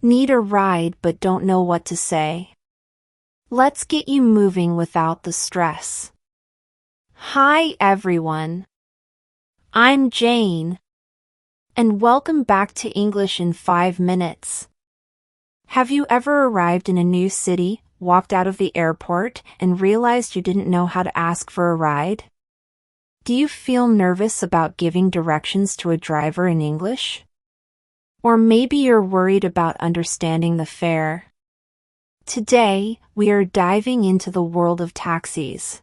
Need a ride but don't know what to say? Let's get you moving without the stress. Hi everyone. I'm Jane. And welcome back to English in 5 minutes. Have you ever arrived in a new city, walked out of the airport, and realized you didn't know how to ask for a ride? Do you feel nervous about giving directions to a driver in English? Or maybe you're worried about understanding the fare. Today, we are diving into the world of taxis.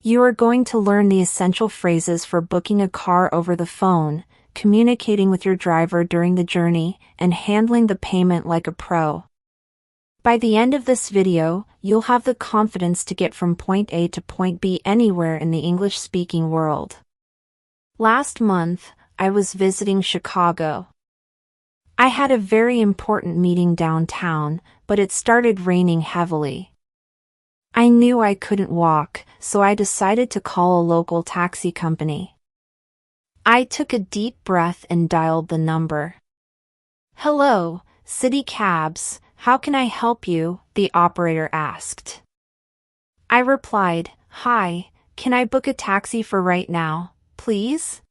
You are going to learn the essential phrases for booking a car over the phone, communicating with your driver during the journey, and handling the payment like a pro. By the end of this video, you'll have the confidence to get from point A to point B anywhere in the English-speaking world. Last month, I was visiting Chicago. I had a very important meeting downtown, but it started raining heavily. I knew I couldn't walk, so I decided to call a local taxi company. I took a deep breath and dialed the number. "Hello, City Cabs, how can I help you?" the operator asked. I replied, "Hi, can I book a taxi for right now, please?"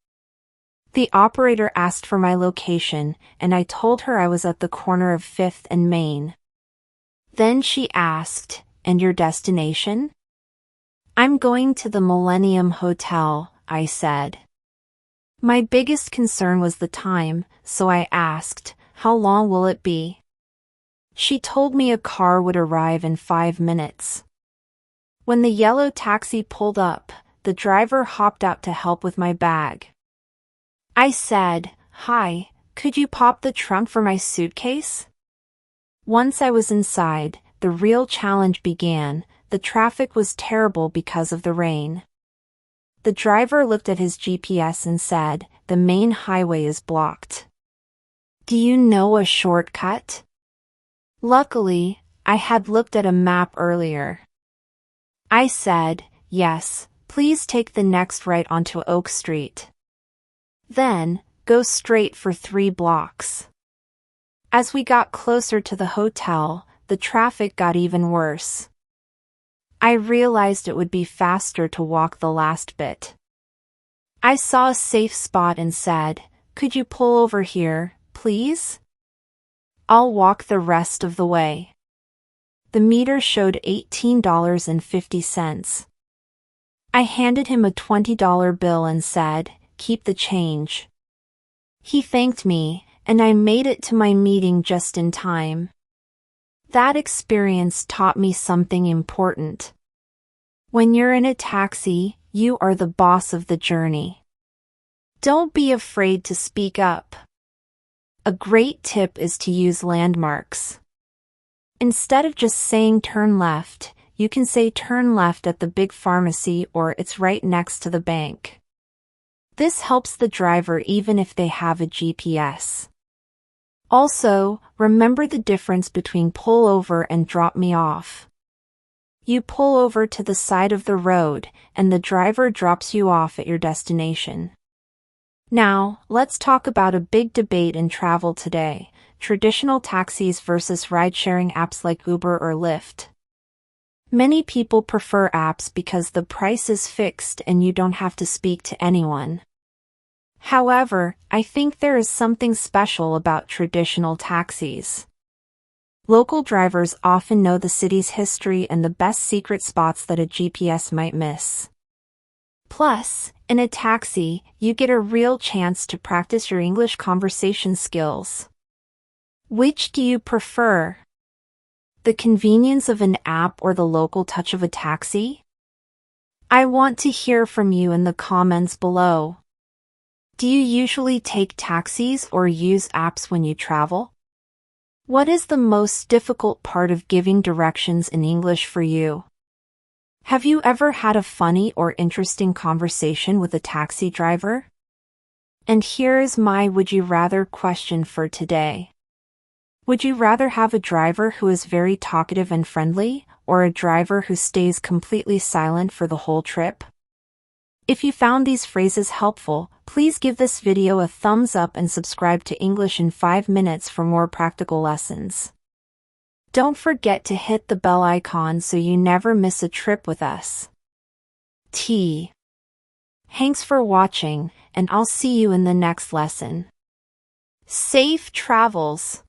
The operator asked for my location, and I told her I was at the corner of 5th and Main. Then she asked, "And your destination?" "I'm going to the Millennium Hotel," I said. My biggest concern was the time, so I asked, "How long will it be?" She told me a car would arrive in 5 minutes. When the yellow taxi pulled up, the driver hopped out to help with my bag. I said, "Hi, could you pop the trunk for my suitcase?" Once I was inside, the real challenge began. The traffic was terrible because of the rain. The driver looked at his GPS and said, "The main highway is blocked. Do you know a shortcut?" Luckily, I had looked at a map earlier. I said, "Yes, please take the next right onto Oak Street. Then, go straight for 3 blocks. As we got closer to the hotel, the traffic got even worse. I realized it would be faster to walk the last bit. I saw a safe spot and said, "Could you pull over here, please? I'll walk the rest of the way." The meter showed $18.50. I handed him a $20 bill and said, "Keep the change." He thanked me, and I made it to my meeting just in time. That experience taught me something important. When you're in a taxi, you are the boss of the journey. Don't be afraid to speak up. A great tip is to use landmarks. Instead of just saying "turn left," you can say "turn left at the big pharmacy" or "it's right next to the bank." This helps the driver even if they have a GPS. Also, remember the difference between pull over and drop me off. You pull over to the side of the road, and the driver drops you off at your destination. Now, let's talk about a big debate in travel today: traditional taxis versus ride-sharing apps like Uber or Lyft. Many people prefer apps because the price is fixed and you don't have to speak to anyone. However, I think there is something special about traditional taxis. Local drivers often know the city's history and the best secret spots that a GPS might miss. Plus, in a taxi, you get a real chance to practice your English conversation skills. Which do you prefer? The convenience of an app or the local touch of a taxi? I want to hear from you in the comments below. Do you usually take taxis or use apps when you travel? What is the most difficult part of giving directions in English for you? Have you ever had a funny or interesting conversation with a taxi driver? And here is my would you rather question for today. Would you rather have a driver who is very talkative and friendly, or a driver who stays completely silent for the whole trip? If you found these phrases helpful, please give this video a thumbs up and subscribe to English in 5 minutes for more practical lessons. Don't forget to hit the bell icon so you never miss a trip with us. Thanks for watching, and I'll see you in the next lesson. Safe travels!